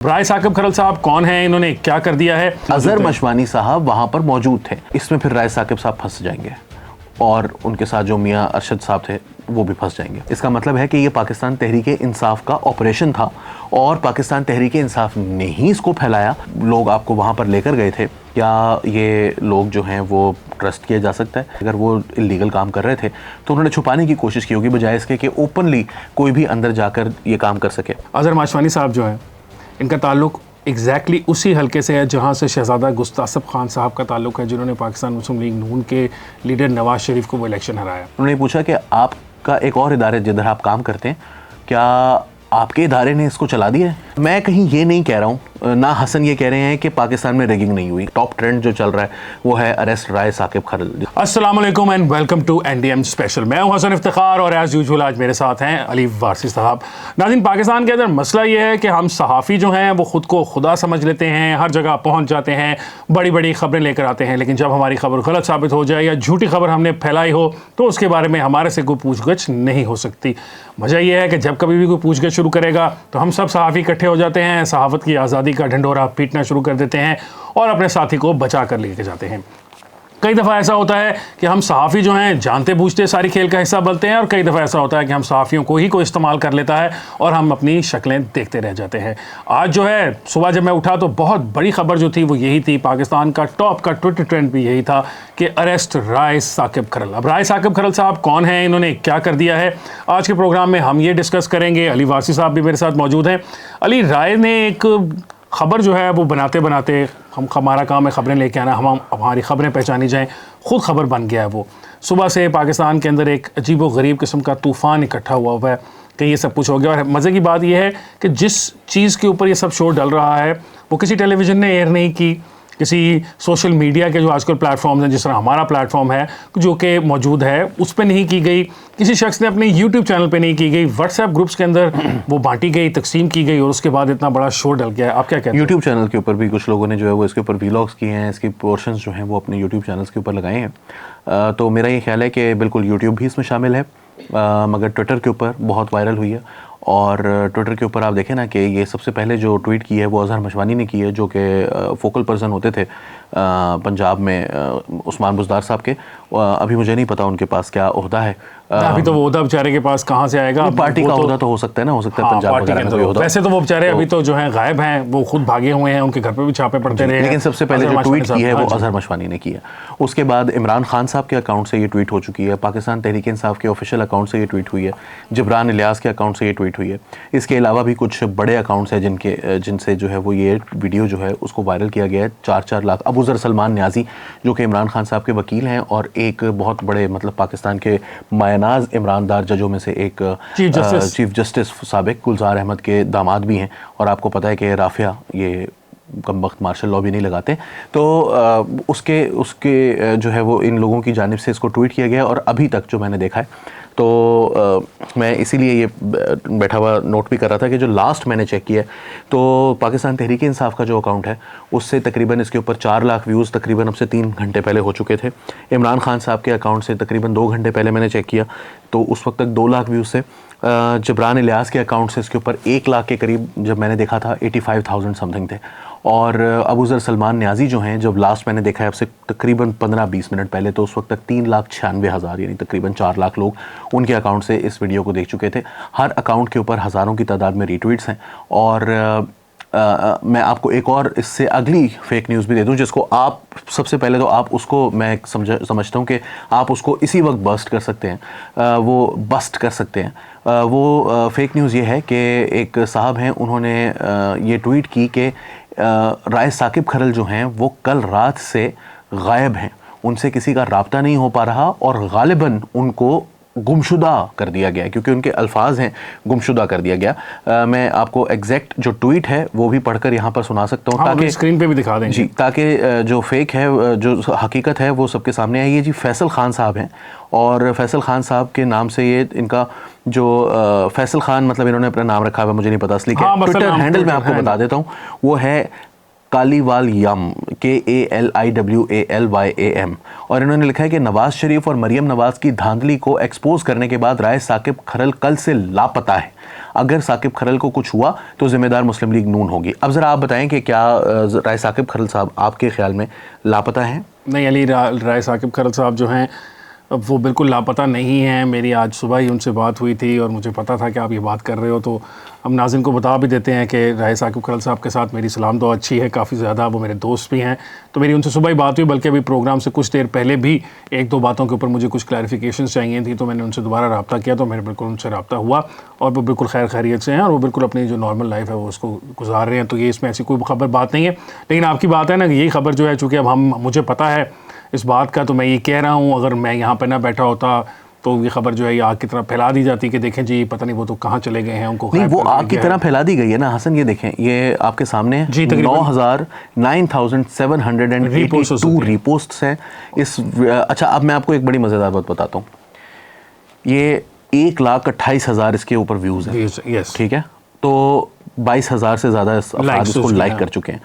राय साकिब खरल साहब कौन हैं, इन्होंने क्या कर दिया है? अजहर मशवानी साहब वहां पर मौजूद थे। इसमें फिर राय साकिब साहब फंस जाएंगे और उनके साथ जो मियां अरशद साहब थे वो भी फंस जाएंगे। इसका मतलब है कि ये पाकिस्तान तहरीके इंसाफ का ऑपरेशन था और पाकिस्तान तहरीके इंसाफ ने ही इसको फैलाया। लोग आपको वहाँ पर लेकर गए थे। क्या ये लोग जो हैं वो ट्रस्ट किया जा सकता है? अगर वो इलीगल काम कर रहे थे तो उन्होंने छुपाने की कोशिश की होगी बजाय इसके कि ओपनली कोई भी अंदर जाकर ये काम कर सके। अजहर मशवानी साहब जो हैं, इनका ताल्लुक एग्जैक्टली उसी हलके से है जहाँ से शहजादा गुस्तासफ खान साहब का ताल्लुक है, जिन्होंने पाकिस्तान मुस्लिम लीग नून के लीडर नवाज शरीफ को वो इलेक्शन हराया। उन्होंने पूछा कि आपका एक और इदारे जिधर आप काम करते हैं, क्या आपके इदारे ने इसको चला दिया है? मैं कहीं ये नहीं कह रहा हूँ, ना हसन ये कह रहे हैं कि पाकिस्तान में रैगिंग नहीं हुई। टॉप ट्रेंड जो चल रहा है वो है अरेस्ट राय साकिब खरल। अस्सलाम वालेकुम and welcome to NDM special. मैं हूं हसन इफ्तिखार और एज यूजुअल आज मेरे साथ हैं अली वारसी साहब। नाज़रीन, पाकिस्तान के अंदर मसला ये है कि हम सहाफ़ी जो हैं वो ख़ुद को खुदा समझ लेते हैं, हर जगह पहुँच जाते हैं, बड़ी बड़ी ख़बरें लेकर आते हैं, लेकिन जब हमारी खबर गलत साबित हो जाए या झूठी खबर हमने फैलाई हो तो उसके बारे में हमारे से कोई पूछगछ नहीं हो सकती। वजह यह है कि जब कभी भी कोई पूछगछ शुरू करेगा तो हम सब सहाफ़ी इकट्ठे हो जाते हैं, सहाफ़त की आज़ादी का ढंढोरा पीटना शुरू कर देते हैं और अपने साथी को बचा कर लेके जाते हैं। कई दफ़ा ऐसा होता है कि हम सहाफ़ी जो हैं जानते बूझते सारी खेल का हिस्सा बनते हैं और कई दफ़ा ऐसा होता है कि हम सहाफ़ियों को ही कोई इस्तेमाल कर लेता है और हम अपनी शक्लें देखते रह जाते हैं। आज जो है सुबह जब मैं उठा तो बहुत बड़ी खबर जो थी वो यही थी, पाकिस्तान का टॉप का ट्विटर ट्रेंड भी यही था कि अरेस्ट राय साकिब खरल। अब राय साकिब खरल साहब कौन हैं, इन्होंने क्या कर दिया है, आज के प्रोग्राम में हम ये डिस्कस करेंगे। अली वारसी साहब भी मेरे साथ मौजूद हैं। अली, राय ने एक खबर जो है वो बनाते बनाते, हमारा काम है खबरें लेके आना, हम हमारी खबरें पहचानी जाएं, ख़ुद खबर बन गया है वो। सुबह से पाकिस्तान के अंदर एक अजीब व गरीब किस्म का तूफ़ान इकट्ठा हुआ है कि ये सब कुछ हो गया। और मज़े की बात यह है कि जिस चीज़ के ऊपर ये सब शो डल रहा है वो किसी टेलीविज़न ने एयर नहीं की, किसी सोशल मीडिया के जो आजकल प्लेटफॉर्म्स हैं, जिस तरह हमारा प्लेटफॉर्म है जो कि मौजूद है, उस पर नहीं की गई, किसी शख्स ने अपने यूट्यूब चैनल पे नहीं की गई, व्हाट्सएप ग्रुप्स के अंदर वो बांटी गई, तकसीम की गई और उसके बाद इतना बड़ा शो डल गया है। आप क्या कहते हैं? यूट्यूब चैनल के ऊपर भी कुछ लोगों ने जो है वो इसके ऊपर वीलॉग्स किए हैं, इसके पोर्शंस जो हैं वो अपने यूट्यूब चैनल्स के ऊपर लगाए हैं। तो मेरा ये ख्याल है कि बिल्कुल यूट्यूब भी इसमें शामिल है, मगर ट्विटर के ऊपर बहुत वायरल हुई है। और ट्विटर के ऊपर आप देखें ना कि ये सबसे पहले जो ट्वीट की है वो अजहर मशवानी ने की है, जो कि फोकल पर्सन होते थे पंजाब में उस्मान बुज़दार साहब के। अभी मुझे नहीं पता उनके पास क्या ओहदा है। अभी तो वो ओहदा बेचारे के पास कहाँ से आएगा? पार्टी का ओहदा तो हो सकता है ना, हो सकता है पंजाब वगैरह में कोई ओहदा। वैसे तो वो बेचारे अभी तो जो है गायब हैं, वो खुद भागे हुए हैं, उनके घर पे भी छापे पड़ते रहे। लेकिन सबसे पहले जो ट्वीट की है वो अजहर मशवानी ने की है। उसके बाद इमरान खान साहब के अकाउंट से ये ट्वीट हो चुकी है, पाकिस्तान तहरीक इंसाफ के ऑफिशियल अकाउंट से ये ट्वीट हुई है, जबरान इलियास के अकाउंट से ये ट्वीट हुई है। इसके अलावा भी कुछ बड़े अकाउंट्स हैं जिनसे जो है वो ये वीडियो जो है उसको वायरल किया गया है। 4-4 लाख। अबूज़र सलमान न्याजी जो कि इमरान खान साहब के वकील हैं और एक बहुत बड़े मतलब पाकिस्तान के मायनाज इमरानदार जजों में से एक चीफ जस्टिस साबिक गुलजार अहमद के दामाद भी हैं। और आपको पता है कि राफिया ये कम वक्त मार्शल लॉ भी नहीं लगाते, तो उसके जो है वो इन लोगों की जानिब से इसको ट्वीट किया गया। और अभी तक जो मैंने देखा है तो मैं इसीलिए ये बैठा हुआ नोट भी कर रहा था कि जो लास्ट मैंने चेक किया तो पाकिस्तान तहरीक इंसाफ का जो अकाउंट है उससे तकरीबन इसके ऊपर 4 लाख व्यूज़ तकरीबन अब से 3 घंटे पहले हो चुके थे। इमरान खान साहब के अकाउंट से तकरीबन 2 घंटे पहले मैंने चेक किया तो उस वक्त तक 2 लाख व्यूज़ से। जबरान इलियास के अकाउंट से इसके ऊपर 1 लाख के करीब जब मैंने देखा था 85,000 समथिंग थे। और अबूज़र सलमान न्याजी जो हैं, जब लास्ट मैंने देखा है अब से तकरीबन 15-20 मिनट पहले, तो उस वक्त तक 3,96,000 यानी तकरीबन 4 लाख लोग उनके अकाउंट से इस वीडियो को देख चुके थे। हर अकाउंट के ऊपर हज़ारों की तादाद में रीट्वीट्स हैं। और मैं आपको एक और इससे अगली फेक न्यूज़ भी दे दूं, जिसको आप सबसे पहले तो आप उसको मैं समझता हूं कि आप उसको इसी वक्त बस्ट कर सकते हैं। वो फेक न्यूज़ ये है कि एक साहब हैं, उन्होंने ये ट्वीट की कि राय साकिब खरल जो हैं वो कल रात से गायब हैं, उनसे किसी का राब्ता नहीं हो पा रहा और गालिबन उनको गुमशुदा कर दिया गया, क्योंकि उनके अल्फाज हैं गुमशुदा कर दिया गया। मैं आपको एग्जैक्ट जो ट्वीट है वो भी पढ़कर यहाँ पर सुना सकता हूँ, ताकि स्क्रीन पे भी दिखा दें जी, ताकि जो फेक है जो हकीकत है वो सबके सामने आई है। जी, फैसल खान साहब हैं और फैसल खान साहब के नाम से ये इनका जो फैसल खान मतलब इन्होंने अपना नाम रखा हुआ, मुझे नहीं पता असली क्या ट्विटर हैंडल मैं आपको बता देता हूँ, वो है कालीवालयम, KALIWALYAM, और इन्होंने लिखा है कि नवाज शरीफ और मरियम नवाज की धांधली को एक्सपोज करने के बाद राय साकिब खरल कल से लापता है। अगर साकिब खरल को कुछ हुआ तो जिम्मेदार मुस्लिम लीग नून होगी। अब ज़रा आप बताएं कि क्या राय साकिब खरल साहब आपके ख्याल में लापता हैं? नहीं अली, राय साकिब खरल साहब जो हैं वो बिल्कुल लापता नहीं हैं। मेरी आज सुबह ही उनसे बात हुई थी और मुझे पता था कि आप ये बात कर रहे हो, तो हम नाज़रीन को बता भी देते हैं कि राय साकिब खरल साहब के साथ मेरी सलाम दुआ अच्छी है काफ़ी ज़्यादा। वो मेरे दोस्त भी हैं, तो मेरी उनसे सुबह ही बात हुई, बल्कि अभी प्रोग्राम से कुछ देर पहले भी एक दो बातों के ऊपर मुझे कुछ क्लैरिफिकेशन चाहिए थी, तो मैंने उनसे दोबारा रब्ता किया, तो मेरे बिल्कुल उनसे रब्ता हुआ और वो बिल्कुल खैर खैरियत से हैं और वो बिल्कुल अपनी जो नॉर्मल लाइफ है वो उसको गुजार रहे हैं। तो ये इसमें ऐसी कोई खबर बात नहीं है। लेकिन आपकी बात है ना कि यही खबर जो है, चूँकि अब मुझे पता है इस बात का, तो मैं ये कह रहा हूँ अगर मैं यहाँ पे ना बैठा होता तो ये खबर जो है ये आग की तरह फैला दी जाती कि देखें जी पता नहीं वो तो कहाँ चले गए हैं, उनको नहीं, वो आग की तरह फैला दी गई है ना हसन। ये देखें, ये आपके सामने है, 9,782 रिपोस्ट्स हैं इस। अच्छा, अब मैं आपको एक बड़ी मज़ेदार बात बताता हूँ। ये 1,28,000 इसके ऊपर व्यूज़ हैं, ठीक है, तो 22,000 से ज़्यादा अफराद इसको लाइक कर चुके हैं।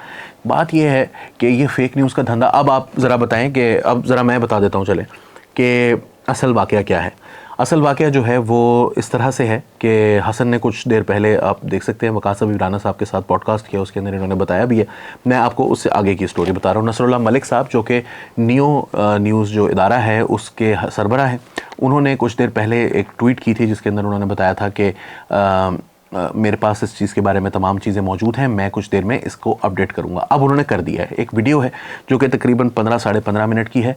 बात यह है कि ये फेक न्यूज़ का धंधा, अब आप ज़रा बताएं कि, अब ज़रा मैं बता देता हूँ चले कि असल वाक़या क्या है। असल वाक़या जो है वो इस तरह से है कि हसन ने कुछ देर पहले, आप देख सकते हैं, वकास साहब राना साहब के साथ पॉडकास्ट किया, उसके अंदर इन्होंने बताया भी है। मैं आपको उससे आगे की स्टोरी बता रहा हूँ। नसरुल्लाह मलिक साहब जो कि नियो न्यूज़ जो इदारा है उसके सरबराह हैं, उन्होंने कुछ देर पहले एक ट्वीट की थी जिसके अंदर उन्होंने बताया था कि मेरे पास इस चीज़ के बारे में तमाम चीज़ें मौजूद हैं, मैं कुछ देर में इसको अपडेट करूंगा। अब उन्होंने कर दिया है। एक वीडियो है जो कि तकरीबन 15 साढ़े 15 मिनट की है।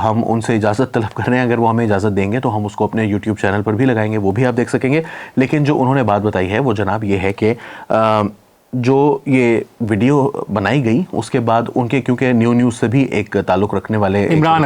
हम उनसे इजाज़त तलब कर रहे हैं, अगर वो हमें इजाज़त देंगे तो हम उसको अपने यूट्यूब चैनल पर भी लगाएंगे, वो भी आप देख सकेंगे। लेकिन जो उन्होंने बात बताई है वो जनाब ये है कि जो ये वीडियो बनाई गई उसके बाद उनके, क्योंकि न्यूज़ से भी एक ताल्लुक़ रखने वाले इमरान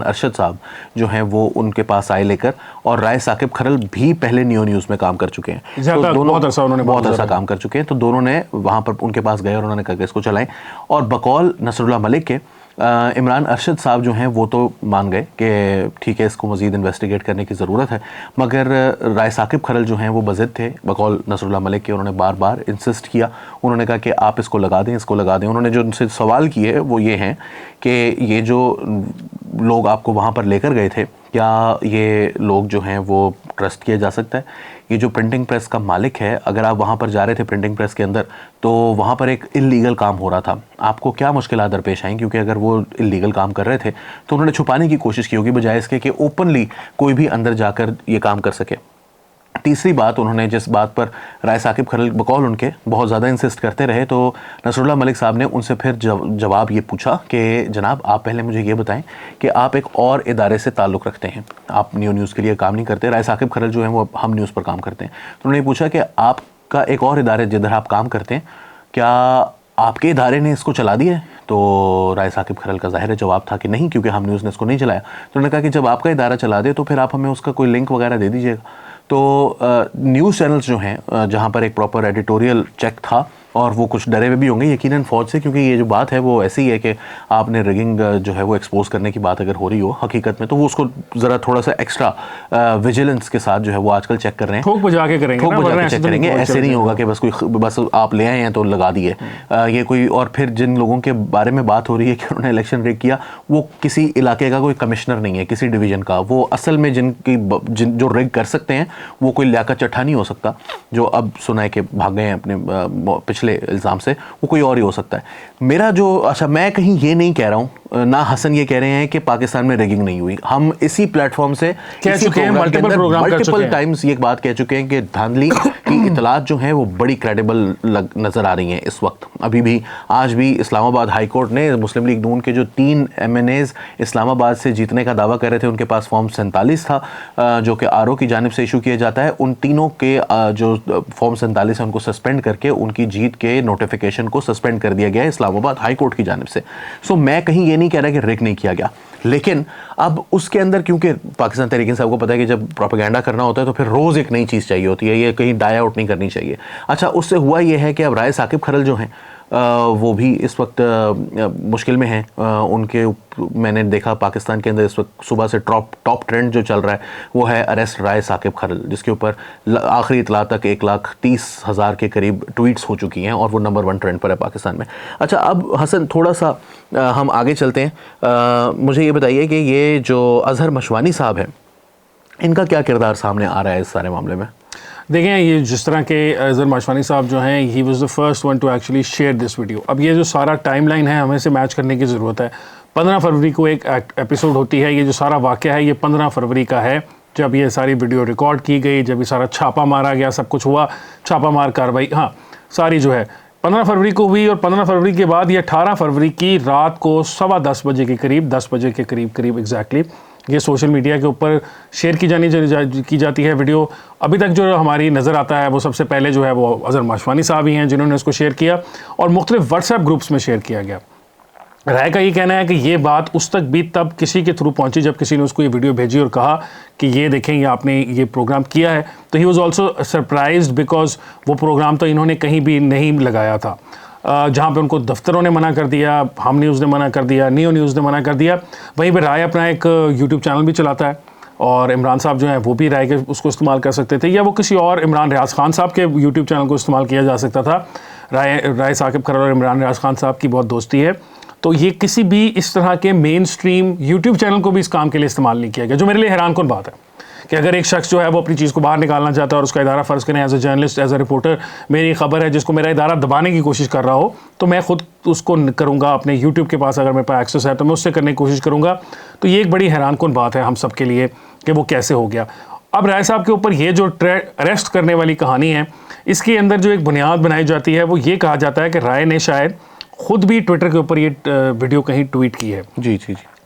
अरशद साहब जो हैं वो उनके पास आए लेकर, और राय साकिब खरल भी पहले न्यूज़ में काम कर चुके हैं, तो दोनों बहुत अर्सा काम कर चुके हैं। तो दोनों ने वहाँ पर उनके पास गए और उन्होंने कहा कि इसको चलाएं। और बकौल नसरुल्लाह मलिक के इमरान अरशद साहब जो हैं वो तो मान गए कि ठीक है इसको मज़ीद इन्वेस्टिगेट करने की ज़रूरत है, मगर राय साकिब खरल जो हैं वो बज़िद थे बकौल नसरुल्लाह मलिक के। उन्होंने बार बार इंसिस्ट किया, उन्होंने कहा कि आप इसको लगा दें, इसको लगा दें। उन्होंने जो उनसे सवाल किए वो ये हैं कि ये जो लोग आपको वहाँ पर लेकर गए थे, क्या ये लोग जो हैं वो ट्रस्ट किया जा सकता है? ये जो प्रिंटिंग प्रेस का मालिक है, अगर आप वहाँ पर जा रहे थे प्रिंटिंग प्रेस के अंदर, तो वहाँ पर एक इल्लीगल काम हो रहा था, आपको क्या मुश्किलात दरपेश आएँ? क्योंकि अगर वो इल्लीगल काम कर रहे थे तो उन्होंने छुपाने की कोशिश की होगी, बजाय इसके कि ओपनली कोई भी अंदर जाकर ये काम कर सके। तीसरी बात, उन्होंने जिस बात पर राय साकिब खरल बकौल उनके बहुत ज़्यादा इंसिस्ट करते रहे, तो नसरुल्लाह मलिक साहब ने उनसे फिर जवाब ये पूछा कि जनाब आप पहले मुझे ये बताएं कि आप एक और इदारे से ताल्लुक़ रखते हैं, आप न्यूज़ के लिए काम नहीं करते। राय साकिब खरल जो हैं वो हम न्यूज़ पर काम करते हैं। तो उन्होंने पूछा कि आपका एक और इदारे जिधर आप काम करते हैं, क्या आपके इदारे ने इसको चला दिया है? तो राय साकिब खरल का ज़ाहिर जवाब था कि नहीं, क्योंकि हम न्यूज़ ने इसको नहीं चलाया। तो उन्होंने कहा कि जब आपका इदारा चला दे तो फिर आप हमें उसका कोई लिंक वगैरह दे दीजिएगा। तो न्यूज़ चैनल्स जो हैं जहाँ पर एक प्रॉपर एडिटोरियल चेक था, और वो कुछ डरे हुए भी होंगे यकीनन फ़ौज से, क्योंकि ये जो बात है वो ऐसी है कि आपने रिगिंग जो है वो एक्सपोज करने की बात अगर हो रही हो हकीकत में, तो वो उसको ज़रा थोड़ा सा एक्स्ट्रा विजिलेंस के साथ जो है वो आजकल चेक कर रहे हैं, ठोक बजा के करेंगे, ठोक बजा के चेक करेंगे। ऐसे नहीं होगा कि बस आप ले आए हैं तो लगा दिए ये कोई। और फिर जिन लोगों के बारे में बात हो रही है कि उन्होंने इलेक्शन रिग किया, वो किसी इलाके का कोई कमिश्नर नहीं है, किसी डिवीज़न का। वो असल में जो रिग कर सकते हैं वो कोई लियाकत चट्ठा नहीं हो सकता, जो अब सुना है कि भाग गए हैं अपने पिछले इल्ज़ाम से, वो कोई और ही हो सकता है। मेरा जो, अच्छा मैं कहीं ये नहीं कह रहा हूँ, ना हसन ये कह रहे हैं कि पाकिस्तान में रैगिंग नहीं हुई। हम इसी प्लेटफॉर्म से कह चुके हैं, मल्टीपल टाइम्स ये बात कह चुके हैं कि धांधली की इतलात जो हैं वो बड़ी क्रेडिबल नज़र आ रही हैं इस वक्त। अभी भी आज भी इस्लामाबाद हाई कोर्ट ने मुस्लिम लीग नून के जो 3 MNAs इस्लामाबाद से जीतने का दावा कर रहे थे, उनके पास फॉर्म 47 था जो कि RO की जानिब से इशू किया जाता है। उन तीनों के जो फॉर्म 47 है उनको सस्पेंड करके उनकी जीत के नोटिफिकेशन को सस्पेंड कर दिया गया है इस्लामाबाद हाई कोर्ट की जानिब से। सो मैं कहीं ये नहीं कह रहा कि रिग नहीं किया गया, लेकिन अब उसके अंदर क्योंकि पाकिस्तान तहरीक इंसाफ को पता है कि जब प्रोपेगेंडा करना होता है तो फिर रोज़ एक नई चीज़ चाहिए होती है, ये कहीं डाई आउट नहीं करनी चाहिए। अच्छा, उससे हुआ ये है कि अब राय साकिब खरल जो हैं वो भी इस वक्त मुश्किल में हैं। उनके मैंने देखा पाकिस्तान के अंदर इस वक्त सुबह से टॉप ट्रेंड जो चल रहा है वो है अरेस्ट राय साकिब खरल, जिसके ऊपर आखिरी इतला तक 1,30,000 के करीब ट्वीट्स हो चुकी हैं और वो नंबर 1 ट्रेंड पर है पाकिस्तान में। अच्छा, अब हसन थोड़ा सा हम आगे चलते हैं। मुझे ये बताइए कि ये जो अजहर मशवानी साहब हैं, इनका क्या किरदार सामने आ रहा है इस सारे मामले में? देखें, ये जिस तरह के अजहर मशवानी साहब जो हैं, he was the first one two actually share this video. अब ये जो सारा टाइमलाइन है हमें से मैच करने की ज़रूरत है। 15 फरवरी को एक एपिसोड होती है। ये जो सारा वाक़या है ये 15 फरवरी का है, जब ये सारी वीडियो रिकॉर्ड की गई, जब ये सारा छापा मारा गया, सब कुछ हुआ, छापा मार कार्रवाई हाँ सारी जो है 15 फरवरी को हुई। और 15 फरवरी के बाद ये 18 फरवरी की रात को 10:15 बजे के करीब, 10 बजे के करीब एग्जैक्टली ये सोशल मीडिया के ऊपर शेयर की जाती है वीडियो। अभी तक जो हमारी नज़र आता है वो सबसे पहले जो है वो अजहर मशवानी साहब ही हैं जिन्होंने इसको शेयर किया और मुख्तलिफ व्हाट्सएप ग्रुप्स में शेयर किया गया। राय का ये कहना है कि ये बात उस तक भी तब किसी के थ्रू पहुंची जब किसी ने उसको ये वीडियो भेजी और कहा कि ये देखें, ये आपने ये प्रोग्राम किया है। तो he was also surprised because वो प्रोग्राम तो इन्होंने कहीं भी नहीं लगाया था। जहाँ पे उनको दफ्तरों ने मना कर दिया, हम न्यूज़ ने मना कर दिया, नियो न्यूज़ ने मना कर दिया। वहीं पर राय अपना एक यूट्यूब चैनल भी चलाता है और इमरान साहब जो हैं वो भी राय के उसको इस्तेमाल कर सकते थे, या वो किसी और इमरान रियाज खान साहब के यूट्यूब चैनल को इस्तेमाल किया जा सकता था। राय साकिब खरल और इमरान रियाज खान साहब की बहुत दोस्ती है, तो ये किसी भी इस तरह के मेन स्ट्रीम यूट्यूब चैनल को भी इस काम के लिए इस्तेमाल नहीं किया गया, जो मेरे लिए हैरानकुन बात है कि अगर एक शख्स जो है वो अपनी चीज़ को बाहर निकालना चाहता है और उसका इदारा फ़र्ज़ करें as a journalist, as a reporter, मेरी खबर है जिसको मेरा इदारा दबाने की कोशिश कर रहा हो, तो मैं ख़ुद उसको करूँगा। अपने यूट्यूब के पास अगर मेरे पास एक्सेस है तो मैं उससे करने की कोशिश करूँगा। तो ये एक बड़ी हैरानकुन बात है हम सब के लिए कि वो कैसे हो गया। अब राय साहब के ऊपर ये जो अरेस्ट करने वाली कहानी है, इसके अंदर जो एक बुनियाद बनाई जाती है वो ये कहा जाता है कि राय ने शायद खुद भी ट्विटर के ऊपर ये वीडियो कहीं ट्वीट की है। जी।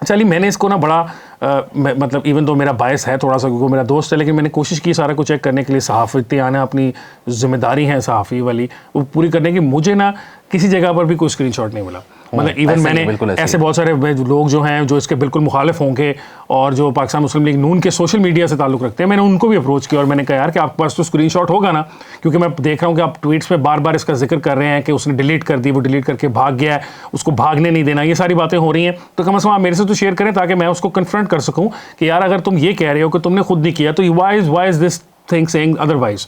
चलिए, मैंने इसको ना बड़ा मतलब इवन तो मेरा बायस है थोड़ा सा क्योंकि मेरा दोस्त है, लेकिन मैंने कोशिश की सारा कुछ चेक करने के लिए। सहाफ़ती आना अपनी जिम्मेदारी है सहाफ़ी वाली, वो पूरी करने की। मुझे ना किसी जगह पर भी कोई स्क्रीनशॉट नहीं मिला। मतलब इवन मैंने ऐसे बहुत सारे लोग जो हैं जो इसके बिल्कुल मुखालिफ होंगे और जो पाकिस्तान मुस्लिम लीग नून के सोशल मीडिया से ताल्लुक़ रखते हैं, मैंने उनको भी अप्रोच किया और मैंने कहा यार कि आपके पास तो स्क्रीनशॉट होगा ना, क्योंकि मैं देख रहा हूँ कि आप ट्वीट्स में बार बार इसका जिक्र कर रहे हैं कि उसने डिलीट कर दी, वो डिलीट करके भाग गया है, उसको भागने नहीं देना, ये सारी बातें हो रही हैं। तो कम से कम आप मेरे से तो शेयर करें ताकि मैं उसको कन्फ्रंट कर सकूँ कि यार अगर तुम ये कह रहे हो कि तुमने खुद नहीं किया तो why is this thing saying otherwise.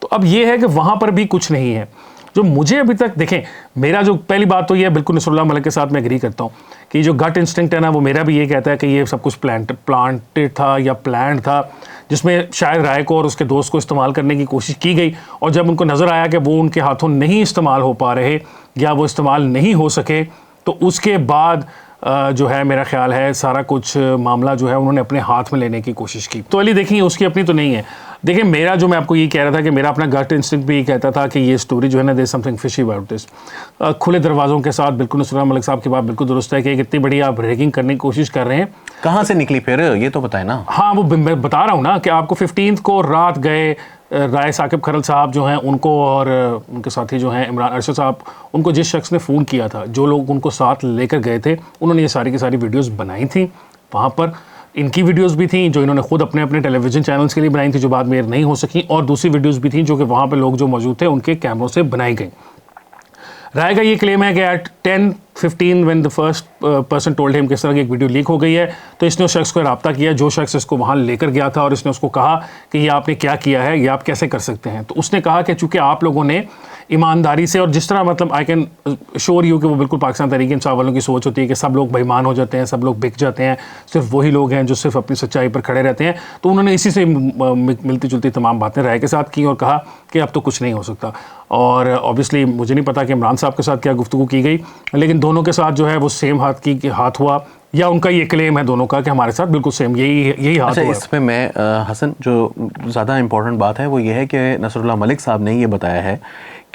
तो अब ये है कि वहाँ पर भी कुछ नहीं है जो मुझे अभी तक। देखें, मेरा जो पहली बात तो ये है, बिल्कुल नसरुल्लाह मलिक के साथ मैं एग्री करता हूँ कि जो गट इंस्टिंक्ट है ना, वो मेरा भी ये कहता है कि ये सब कुछ प्लांटेड था या प्लान था, जिसमें शायद राय को और उसके दोस्त को इस्तेमाल करने की कोशिश की गई। और जब उनको नज़र आया कि वो उनके हाथों नहीं इस्तेमाल हो पा रहे या वो इस्तेमाल नहीं हो सके, तो उसके बाद जो है मेरा ख्याल है सारा कुछ मामला जो है उन्होंने अपने हाथ में लेने की कोशिश की। तो अली देखिए, उसकी अपनी तो नहीं है। देखिए, मेरा जो मैं आपको ये कह रहा था कि मेरा अपना गट इंस्टिंक्ट भी ये कहता था कि ये स्टोरी जो है ना, there something fishy about this. खुले दरवाज़ों के साथ बिल्कुल नसरुल्लाह मलिक साहब की बात बिल्कुल दुरुस्त है कि एक इतनी बड़ी आप रैगिंग करने की कोशिश कर रहे हैं। कहाँ से निकली फिर, ये तो बताएं ना। हाँ, वो मैं बता रहा हूँ ना कि आपको 15 को रात गए राय साकिब खरल साहब जो हैं उनको और उनके साथी जो हैं इमरान अरशद साहब, उनको जिस शख्स ने फ़ोन किया था, जो लोग उनको साथ लेकर गए थे, उन्होंने ये सारी की सारी वीडियोस बनाई थी। वहाँ पर इनकी वीडियोस भी थी जो इन्होंने खुद अपने अपने टेलीविज़न चैनल्स के लिए बनाई थी, जो बाद में नहीं हो सकी, और दूसरी वीडियोस भी थी जो कि वहाँ पर लोग जो मौजूद थे उनके कैमरों से बनाई गई। राय का ये क्लेम है कि at 10:15 when the first person told him, किस तरह की एक वीडियो लीक हो गई है, तो इसने उस शख्स को रब्ता किया जो शख्स इसको वहाँ लेकर गया था, और इसने उसको कहा कि ये आपने क्या किया है, ये आप कैसे कर सकते हैं। तो उसने कहा कि चूँकि आप लोगों ने ईमानदारी से, और जिस तरह मतलब आई कैन श्योर यू कि वो बिल्कुल पाकिस्तान तहरीक इंसाफ वालों की सोच होती है कि सब लोग बेईमान हो जाते हैं, सब लोग बिक जाते हैं, सिर्फ वही लोग हैं जो सिर्फ अपनी सच्चाई पर खड़े रहते हैं। तो उन्होंने इसी से मिलती जुलती तमाम बातें राय के साथ की और कहा कि अब तो कुछ नहीं हो सकता। और ऑब्वियसली मुझे नहीं पता कि इमरान साहब के साथ क्या गुफ्तगू की गई, लेकिन दोनों के साथ जो है वो सेम हाथ हुआ, या उनका ये क्लेम है दोनों का कि हमारे साथ बिल्कुल सेम यही हाथ हुआ। इसमें मैं हसन, जो ज़्यादा इंपॉर्टेंट बात है वो ये है कि नसरुल्लाह मलिक साहब ने ये बताया है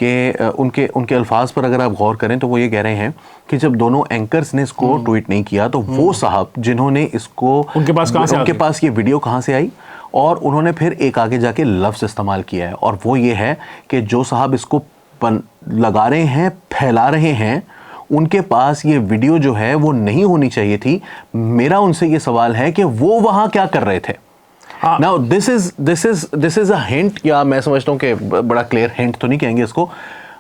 कि उनके अल्फाज पर अगर आप गौर करें तो वो ये कह रहे हैं कि जब दोनों एंकर्स ने इसको ट्वीट नहीं किया तो वो साहब जिन्होंने इसको, उनके पास ये वीडियो कहाँ से आई, और उन्होंने फिर एक आगे जाके लफ्ज़ इस्तेमाल किया है, और वो ये है कि जो साहब इसको लगा रहे हैं, फैला रहे हैं, उनके पास ये वीडियो जो है वो नहीं होनी चाहिए थी। मेरा उनसे ये सवाल है कि वो वहाँ क्या कर रहे थे। Now this is a hint, या मैं समझता हूँ कि बड़ा क्लियर हिंट तो नहीं कहेंगे इसको,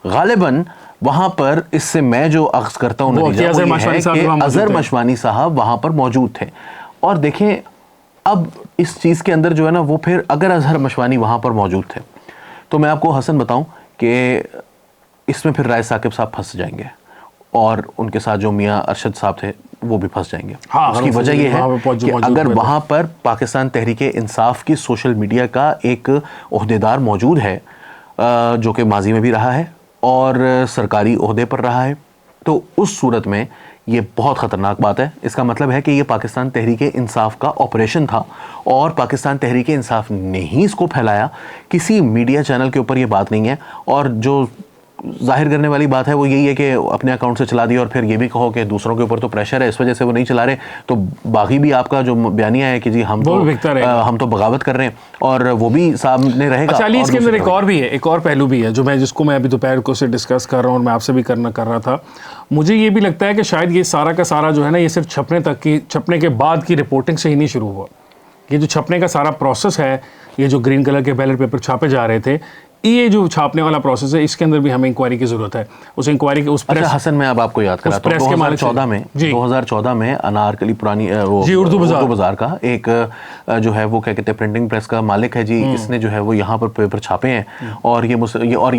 गालिबन वहां पर इससे मैं जो अख्ज़ करता हूँ नतीजा वो ये है कि अजहर मशवानी साहब वहां पर मौजूद थे। और देखें अब इस चीज़ के अंदर जो है ना वो फिर अगर अजहर मशवानी वहां पर मौजूद थे तो मैं आपको हसन बताऊं कि इसमें फिर राय साकिब साहब फंस जाएंगे और उनके साथ जो मियां अरशद साहब थे वो भी फंस जाएंगे। उसकी वजह ये है कि अगर वहां पर पाकिस्तान तहरीक इंसाफ की सोशल मीडिया का एक ओहदेदार मौजूद है जो कि माजी में भी रहा है और सरकारी ओहदे पर रहा है, तो उस सूरत में ये बहुत ख़तरनाक बात है। इसका मतलब है कि ये पाकिस्तान तहरीक इंसाफ का ऑपरेशन था और पाकिस्तान तहरीक इंसाफ ने ही इसको फैलाया, किसी मीडिया चैनल के ऊपर ये बात नहीं है। और जो जाहिर करने वाली बात है वो यही है कि अपने अकाउंट से चला दिया और फिर ये भी कहो कि दूसरों के ऊपर तो प्रेशर है इस वजह से वो नहीं चला रहे, तो बाकी भी आपका जो बयानिया है कि जी हम तो बगावत कर रहे हैं और वो भी सामने रहेगा। अच्छा अली, इसके अंदर एक और भी है, एक और पहलू भी है जो जिसको मैं अभी दोपहर को से डिस्कस कर रहा हूँ और मैं आपसे भी कर रहा था। मुझे ये भी लगता है कि शायद ये सारा का सारा जो है ना ये सिर्फ छपने के बाद की रिपोर्टिंग से ही नहीं शुरू हुआ। ये जो छपने का सारा प्रोसेस है, ये जो ग्रीन कलर के बैलेट पेपर छापे जा रहे थे, ये जो छापने वाला प्रोसेस है इसके अंदर भी हमें इंक्वायरी की जरूरत है। उस इंक्वायरी के उस प्रेस, अच्छा हसन मैं अब आपको याद करा तो 2014 में अनारकली पुरानी वो उर्दू बाजार का एक जो है वो क्या कहते हैं प्रिंटिंग प्रेस का मालिक है जी, इसने जो है वो यहाँ पर पेपर छापे हैं और ये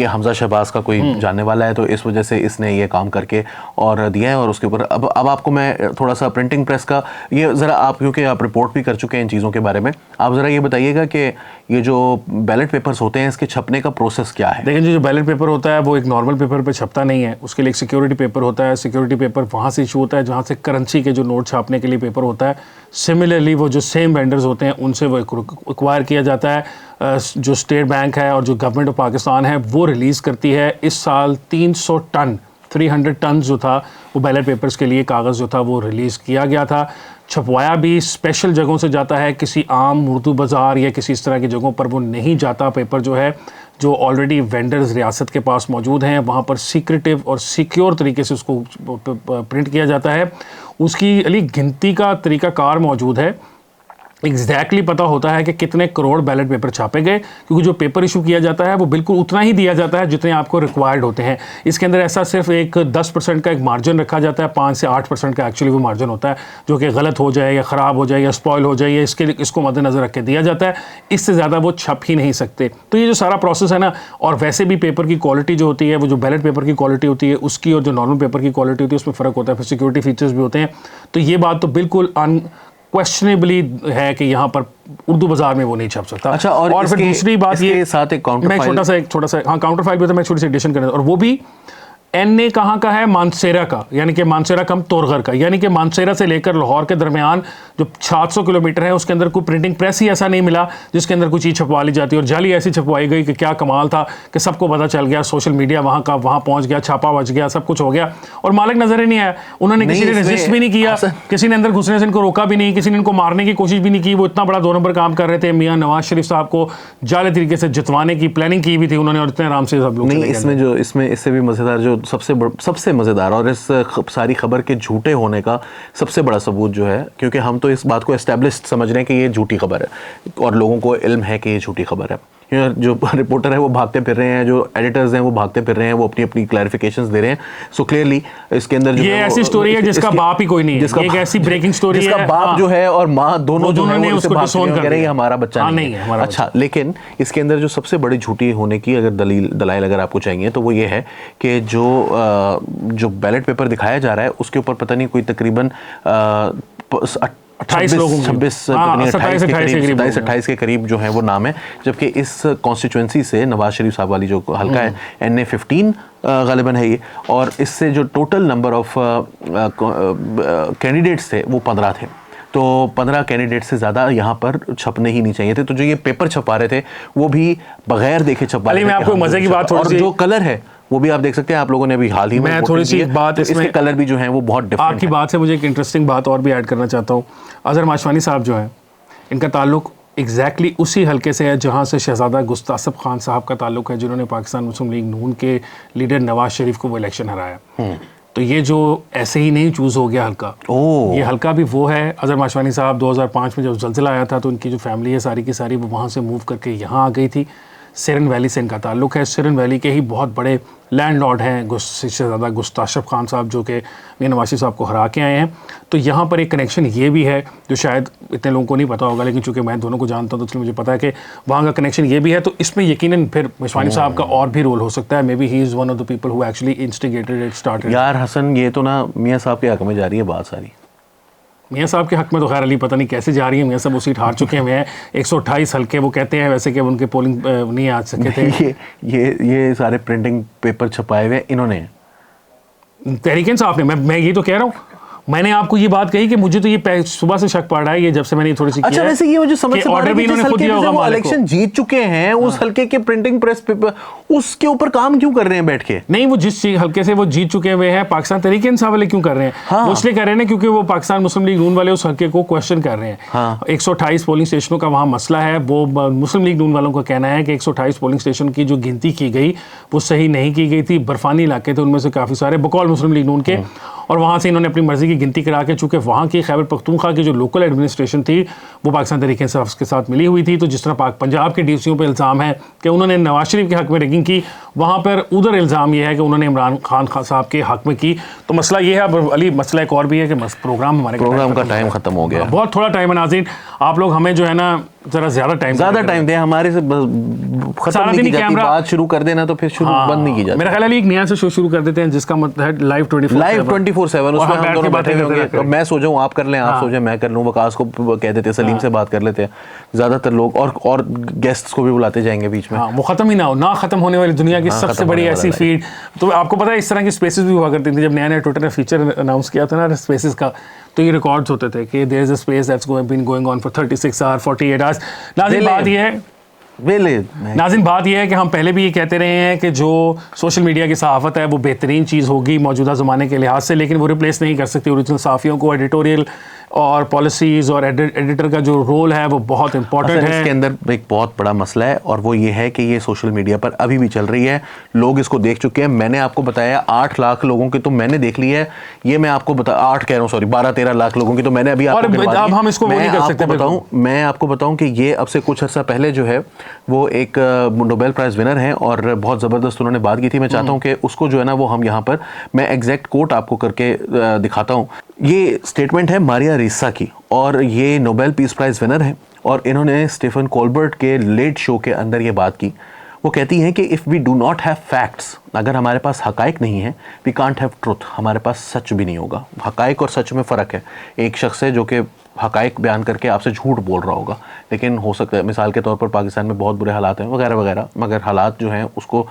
हमजा शहबाज का कोई जानने वाला है, तो इस वजह से इसने ये काम करके और दिया है। और उसके ऊपर अब आपको मैं थोड़ा सा प्रिंटिंग प्रेस का ये ज़रा आप, क्योंकि आप रिपोर्ट भी कर चुके हैं इन चीज़ों के बारे में, आप ज़रा ये बताइएगा कि ये जो बैलेट पेपर्स होते हैं इसके छपने का प्रोसेस क्या है? देखिए जो बैलेट पेपर होता है वो एक नॉर्मल पेपर पे छपता नहीं है, उसके लिए एक सिक्योरिटी पेपर होता है। सिक्योरिटी पेपर वहाँ से इशू होता है जहाँ से करेंसी के जो नोट छापने के लिए पेपर होता है। सिमिलरली वो जो सेम वेंडर्स होते हैं उनसे वो एक्वायर किया जाता है। जो स्टेट बैंक है और जो गवर्नमेंट ऑफ पाकिस्तान है वो रिलीज़ करती है। इस साल 300 टन जो था वो बैलेट पेपर्स के लिए कागज़ जो था वो रिलीज़ किया गया था। छपवाया भी स्पेशल जगहों से जाता है, किसी आम उर्दू बाज़ार या किसी इस तरह की जगहों पर वो नहीं जाता। पेपर जो है जो ऑलरेडी वेंडर्स रियासत के पास मौजूद हैं वहाँ पर सीक्रेटिव और सिक्योर तरीके से उसको प्रिंट किया जाता है। उसकी अली गिनती का तरीक़ाकार मौजूद है, एग्जैक्टली पता होता है कि कितने करोड़ बैलेट पेपर छापे गए, क्योंकि जो पेपर इशू किया जाता है वो बिल्कुल उतना ही दिया जाता है जितने आपको रिक्वायर्ड होते हैं। इसके अंदर ऐसा सिर्फ एक 10% का एक मार्जिन रखा जाता है, 5 से 8% का एक्चुअली वो मार्जिन होता है जो कि गलत हो जाए या ख़राब हो जाए या स्पॉइल हो जाए, इसको मद्देनज़र रख के दिया जाता है। इससे ज़्यादा वो छप ही नहीं सकते। तो ये जो सारा प्रोसेस है ना, और वैसे भी पेपर की क्वालिटी जो होती है वो जो बैलेट पेपर की क्वालिटी होती है उसकी और जो नॉर्मल पेपर की क्वालिटी होती है उसमें फ़र्क होता है। फिर सिक्योरिटी फीचर्स भी होते हैं। तो ये बात तो बिल्कुल क्वेश्चनेबली है कि यहाँ पर उर्दू बाजार में वो नहीं छप सकता। अच्छा, और फिर दूसरी बात ये साथ एक काउंटर मैं छोटा सा हाँ काउंटर फाइल भी होता है, मैं छोटी सी एडिशन करना, और वो भी एनए कहाँ का है, मानसेरा का, यानी कि मानसेरा कम तोरगर का, यानी कि मानसेरा से लेकर लाहौर के दरमियान जो 700 किलोमीटर है उसके अंदर कोई प्रिंटिंग प्रेस ही ऐसा नहीं मिला जिसके अंदर कोई चीज़ छपवा ली जाती है। और जाली ऐसी छपवाई गई कि क्या कमाल था कि सबको पता चल गया, सोशल मीडिया वहाँ का वहाँ पहुँच गया, छापा बच गया, सब कुछ हो गया और मालिक नजर ही नहीं आया। उन्होंने किसी ने रजिस्ट भी नहीं किया, किसी ने अंदर घुसने से इनको रोका भी नहीं, किसी ने इनको मारने की कोशिश भी नहीं की। वो इतना बड़ा 2 नंबर काम कर रहे थे। मियाँ नवाज शरीफ साहब को जाली तरीके से जितवाने की प्लानिंग की हुई थी उन्होंने और इतने आराम से सब लोग नहीं। इसमें इससे भी मज़ेदार जो सबसे मज़ेदार और इस सारी खबर के झूठे होने का सबसे बड़ा सबूत जो है, क्योंकि हम तो इस बात को एस्टैब्लिश्ड समझ रहे हैं कि ये झूठी खबर है और लोगों को इल्म है कि ये झूठी खबर है। जो रिपोर्टर है वो भागते फिर रहे हैं, जो एडिटर्स हैं वो भागते फिर रहे हैं, वो अपनी अपनी क्लैरिफिकेशंस दे रहे हैं। सो क्लियरली इसके अंदर जो ये ऐसी स्टोरी है जिसका बाप ही कोई नहीं है, एक ऐसी ब्रेकिंग स्टोरी है जिसका बाप जो है और माँ दोनों जो है उसको डिसोन कर रहे हैं, हमारा बच्चा नहीं है। अच्छा, लेकिन इसके अंदर जो सबसे बड़ी झूठी होने की अगर दलाइल अगर आपको चाहिए तो वो ये है कि जो बैलेट पेपर दिखाया जा रहा है उसके ऊपर पता नहीं कोई तकरीबन 27-28 के करीब जो है वो नाम है, जबकि इस कॉन्स्टिट्यूंसी से नवाज शरीफ साहब वाली जो हल्का है NA 15 गालिबन है ये, और इससे जो टोटल नंबर ऑफ कैंडिडेट्स थे वो 15 थे। तो 15 कैंडिडेट से ज़्यादा यहाँ पर छपने ही नहीं चाहिए थे। तो जो ये पेपर छपा रहे थे वो भी बगैर देखे छपा रहे थे। मैं आपको मजे की बात, और जो कलर है वो भी आप देख सकते हैं, आप लोगों ने अभी हाल ही में मैं थोड़ी सी बात तो इसके कलर भी जो है वो बहुत डिफरेंट आपकी बात से मुझे एक इंटरेस्टिंग बात और भी ऐड करना चाहता हूँ। अजहर माशवानी साहब जो हैं इनका ताल्लुक एग्जैक्टली उसी हलके से है जहाँ से शहजादा गुस्तासफ खान साहब का ताल्लुक है, जिन्होंने पाकिस्तान मुस्लिम लीग नून के लीडर नवाज शरीफ को वो इलेक्शन हराया। तो ये जो ऐसे ही नहीं चूज़ हो गया हल्का, ये हल्का भी वो है। अजहर माशवानी साहब 2005 में जब ज़लज़ला आया था तो उनकी जो फैमिली है सारी की सारी वो वहाँ से मूव करके यहाँ आ गई थी। सिरन वैली से इनका ताल्लुक़ है। सिरन वैली के ही बहुत बड़े लैंडलॉर्ड हैं सबसे ज़्यादा अशरफ खान साहब, जो कि मियां नवाज साहब को हरा के आए हैं। तो यहाँ पर एक कनेक्शन ये भी है जो शायद इतने लोगों को नहीं पता होगा, लेकिन चूंकि मैं दोनों को जानता हूँ तो इसलिए मुझे पता है कि वहाँ का कनेक्शन ये भी है। तो इसमें यकीनन फिर मिशवानी साहब का और भी रोल हो सकता है। May be he is one of the people who actually instigated it started. यार हसन, ये तो ना मियाँ साहब के हक में जा रही है बात सारी। मियाँ साहब के हक में तो खैर अली पता नहीं कैसे जा रही है। मियाँ साहब वो सीट हार चुके हैं 128 हल्के, वो कहते हैं वैसे कि उनके पोलिंग नहीं आ सके थे। ये सारे प्रिंटिंग पेपर छपाए हुए इन्होंने, तहरीक इंसाफ ने। मैं ये तो कह रहा हूँ, मैंने आपको ये बात कही कि मुझे तो ये सुबह से शक पड़ रहा है, ये जब से मैंने थोड़ी सी अच्छा वैसे ये मुझे समझ से ऑर्डर भी इन्होंने खुद दिया होगा। वो इलेक्शन जीत चुके हैं, उस हल्के के प्रिंटिंग प्रेस पेपर उसके ऊपर काम क्यों कर रहे हैं बैठ के? नहीं, वो जिस हल्के से वो जीत चुके हुए हैं, पाकिस्तान तहरीक इंसाफ वाले क्यों कर रहे हैं? हाँ। वो इसलिए कर रहे हैं क्योंकि वो पाकिस्तान मुस्लिम लीग नून वाले उस हल्के को क्वेश्चन कर रहे हैं। हाँ। 128 पोलिंग स्टेशनों का वहाँ मसला है। वो मुस्लिम लीग नून वालों का कहना है कि 128 पोलिंग स्टेशन की जो गिनती की गई वो सही नहीं की गई थी। बर्फानी इलाके थे, उनमें से काफ़ी सारे बकौल मुस्लिम लीग नून के, और वहाँ से इन्होंने अपनी मर्जी की गिनती करा के, चूँकि वहाँ की खैबर पख्तूनख्वा की जो लोकल एडमिनिस्ट्रेशन थी वो पाकिस्तान तहरीक इंसाफ के साथ मिली हुई थी। तो जिस तरह पंजाब के डीसीओ पर इल्ज़ाम है कि उन्होंने नवाज शरीफ के हक में रैगिंग की, वहाँ पर उधर इल्ज़ाम ये है कि उन्होंने इमरान खान साहब के हक में की। तो मसला ये है। अब अली मसला एक और भी है कि प्रोग्राम का टाइम ख़त्म हो गया, बहुत थोड़ा टाइम है। नाज़रीन आप लोग हमें जो है ना ज़रा ज़्यादा टाइम दें, हमारे से खत्म नहीं की जाती बात, शुरू कर देना तो फिर शुरू बंद नहीं की जाती। मेरा ख्याल है एक नया से शो शुरू कर देते हैं जिसका मतलब है लाइव 24/7, उसमें हम दोनों बैठे होंगे। तो मैं सो जाऊं, आप कर लें, आप सो जाएं, मैं कर लूं, वकास को कह देते, सलीम से बात कर लेते हैं, ज़्यादातर लोग और गेस्ट्स को भी बुलाते जाएंगे बीच में। वो ख़त्म ही ना हो, ना ख़त्म होने वाली दुनिया की सबसे बड़ी ऐसी फीड। तो आपको पता है इस तरह की स्पेसेस भी हुआ करती थी। जब नया ट्विटर ने फीचर अनाउंस किया था ना स्पेसेस का, तो ये रिकॉर्ड्स होते थे कि there is a space that's been going on for 36 hour 48 hours. नाज़रीन बात ये है कि हम पहले भी ये कहते रहे हैं कि जो सोशल मीडिया की सहाफ़त है वो बेहतरीन चीज़ होगी मौजूदा ज़माने के लिहाज से, लेकिन वो रिप्लेस नहीं कर सकती ओरिजिनल सहाफ़ियों को। एडिटोरियल और पॉलिसीज़ और एडिटर का जो रोल है वो बहुत इंपॉर्टेंट है। इसके अंदर एक बहुत बड़ा मसला है, और वो ये है कि ये सोशल मीडिया पर अभी भी चल रही है, लोग इसको देख चुके हैं। मैंने आपको बताया 8 लाख लोगों की तो मैंने देख ली है, ये मैं आपको 8 कह रहा हूँ, सॉरी 12-13 लाख लोगों की तो मैंने अभी आपको गिनवा दी। अब हम इसको नहीं कर सकते। मैं आपको बताऊं कि ये अब से कुछ अर्सा पहले जो है वो एक नोबेल प्राइज़ विनर हैं और बहुत ज़बरदस्त उन्होंने बात की थी। मैं चाहता हूँ कि उसको जो है ना वो हम यहाँ पर, मैं एग्जैक्ट कोट आपको करके दिखाता हूँ। ये स्टेटमेंट है मारिया रिसा की, और ये नोबेल पीस प्राइज़ विनर है, और इन्होंने स्टीफन कोलबर्ट के लेट शो के अंदर ये बात की। वो कहती हैं कि if we do not have facts, अगर हमारे पास हकाइक नहीं है, वी कांट हैव ट्रुथ, हमारे पास सच भी नहीं होगा। हकाइक और सच में फ़र्क है। एक शख्स है जो कि हकाइक बयान करके आपसे झूठ बोल रहा होगा, लेकिन हो सकता है मिसाल के तौर पर पाकिस्तान में बहुत बुरे हालात हैं वगैरह वगैरह, मगर हालात जो हैं उसको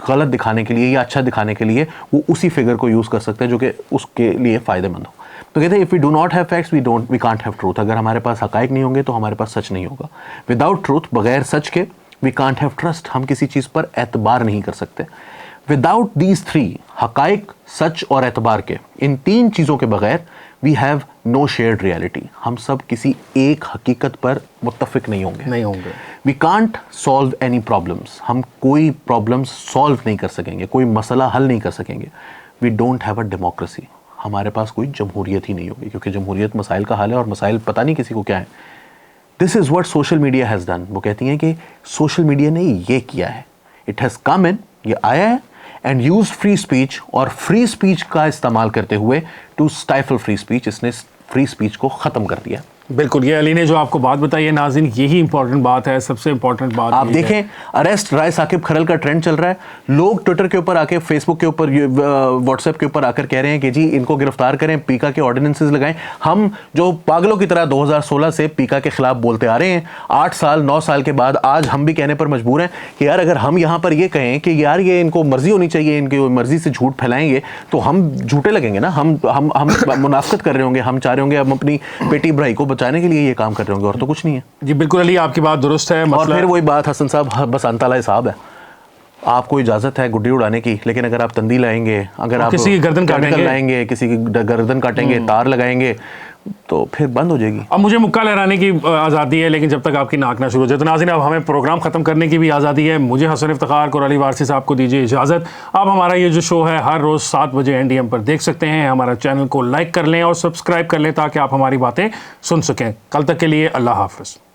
गलत दिखाने के लिए या अच्छा दिखाने के लिए वो उसी फिगर को यूज़ कर सकते हैं जो कि उसके लिए फ़ायदेमंद हो। तो कहते हैं if we do not have facts we can't have truth, अगर हमारे पास हकाइक नहीं होंगे तो हमारे पास सच नहीं होगा। विदाउट ट्रूथ, बगैर सच के, वी कांट हैव ट्रस्ट, हम किसी चीज़ पर एतबार नहीं कर सकते। विदाउट दीज 3, हकाइक, सच और एतबार के, इन 3 चीज़ों के बगैर we have no shared reality, हम सब किसी एक हकीकत पर मुत्तफिक नहीं होंगे। We can't solve any problems, हम कोई प्रॉब्लम्स सॉल्व नहीं कर सकेंगे, कोई मसला हल नहीं कर सकेंगे। We don't have a democracy, हमारे पास कोई जमहूरियत ही नहीं होगी, क्योंकि जमहूरियत मसाइल का हल है और मसाइल पता नहीं किसी को क्या है। This is what social media has done. वो कहती हैं कि सोशल मीडिया ने ये किया है, इट हैज़ कम इन, ये आया है एंड यूज फ्री स्पीच, और फ्री स्पीच का इस्तेमाल करते हुए टू स्टाइफल फ्री स्पीच, इसने फ्री स्पीच को ख़त्म कर दिया। बिल्कुल, ये अली ने जो आपको बात बताई है नाज़रीन, यही इंपॉर्टेंट बात है, सबसे इंपॉर्टेंट बात। आप देखें अरेस्ट राय साकिब खरल का ट्रेंड चल रहा है, लोग ट्विटर के ऊपर आके, फेसबुक के ऊपर, व्हाट्सएप के ऊपर आकर कह रहे हैं कि जी इनको गिरफ्तार करें, पीका के ऑर्डिनेंसेस लगाएं। हम जो पागलों की तरह 2016 से पीका के खिलाफ बोलते आ रहे हैं, 8 साल 9 साल के बाद आज हम भी कहने पर मजबूर हैं कि यार अगर हम यहाँ पर ये कहें कि यार ये इनको मर्जी होनी चाहिए, इनकी मर्जी से झूठ फैलाएंगे तो हम झूठे लगेंगे ना, हम मुनाफिकत कर रहे होंगे, हम चाह रहे होंगे हम अपनी बेटी भाई को बचाने के लिए ये काम कर रहे होंगे, और तो कुछ नहीं है। जी बिल्कुल अली, आपकी बात दुरुस्त है। और फिर वही बात हसन साहब, बस अंताला साहब है, आपको इजाज़त है गुड्डी उड़ाने की, लेकिन अगर आप तंदी लाएंगे, अगर आप किसी की गर्दन काटेंगे, लाएंगे, किसी की गर्दन काटेंगे, तार लगाएंगे, तो फिर बंद हो जाएगी। अब मुझे मुक्का लहराने की आज़ादी है, लेकिन जब तक आपकी नाक ना शुरू हो जाए। तो नाज़रीन अब हमें प्रोग्राम ख़त्म करने की भी आज़ादी है। मुझे हसन इफ्तिखार और अली वारसी साहब को दीजिए इजाज़त। अब हमारा ये जो शो है हर रोज़ 7 बजे NDM पर देख सकते हैं। हमारा चैनल को लाइक कर लें और सब्सक्राइब कर लें ताकि आप हमारी बातें सुन सकें। कल तक के लिए अल्लाह हाफ़िज़।